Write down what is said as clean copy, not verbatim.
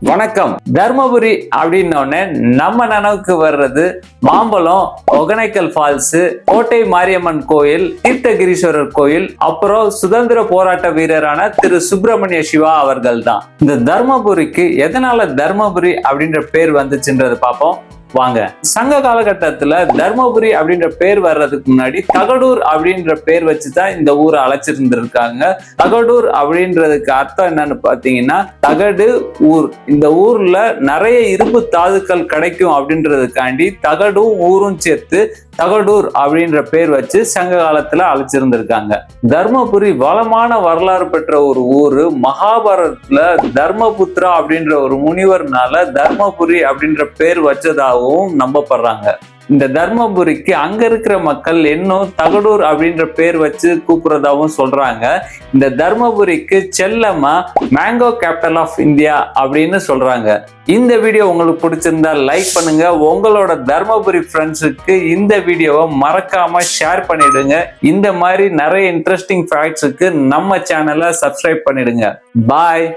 வணக்கம். தர்மபுரி அப்படின்னோடனே நம்ம நினைவுக்கு வர்றது மாம்பழம், ஒகனைக்கல் ஃபால்ஸ், கோட்டை மாரியம்மன் கோயில், தீர்த்தகிரீஸ்வரர் கோயில், அப்புறம் சுதந்திர போராட்ட வீரரான திரு சுப்பிரமணிய சிவா அவர்கள் தான். இந்த தர்மபுரிக்கு எதனால தர்மபுரி அப்படின்ற பேர் வந்துச்சுன்றது பார்ப்போம் வாங்க. சங்க காலகட்டத்துல தர்மபுரி அப்படின்ற பேர் வர்றதுக்கு முன்னாடி தகடூர் அப்படின்ற பேர் வச்சுதான் இந்த ஊரை அழைச்சிருந்திருக்காங்க. தகடூர் அப்படின்றதுக்கு அர்த்தம் என்னன்னு பாத்தீங்கன்னா தகடு ஊர். இந்த ஊர்ல நிறைய இரும்பு தாதுக்கள் கிடைக்கும் அப்படின்றதுக்காண்டி தகடும் ஊரும் சேர்த்து தகடூர் அப்படின்ற பேர் வச்சு சங்க காலத்துல அழைச்சிருந்திருக்காங்க. தர்மபுரி வளமான வரலாறு பெற்ற ஒரு ஊரு. மகாபாரதத்துல தர்மபுத்திரா அப்படின்ற ஒரு முனிவர்னால தர்மபுரி அப்படின்ற பேர் வச்சதாகவும் நம்பப்படுறாங்க. இந்த தர்மபுரிக்கு அங்க இருக்கிற மக்கள் இன்னும் தகடூர் அப்படின்ற பேர் வச்சு கூப்பிடுறதாவும் சொல்றாங்க. இந்த தர்மபுரிக்கு செல்லமா மேங்கோ கேபிட்டல் ஆஃப் இந்தியா அப்படின்னு சொல்றாங்க. இந்த வீடியோ உங்களுக்கு பிடிச்சிருந்தா லைக் பண்ணுங்க. உங்களோட தர்மபுரி ஃப்ரெண்ட்ஸுக்கு இந்த வீடியோவை மறக்காம ஷேர் பண்ணிடுங்க. இந்த மாதிரி நிறைய இன்ட்ரெஸ்டிங் ஃபேக்ட்ஸுக்கு நம்ம சேனலை சப்ஸ்கிரைப் பண்ணிடுங்க. பாய்.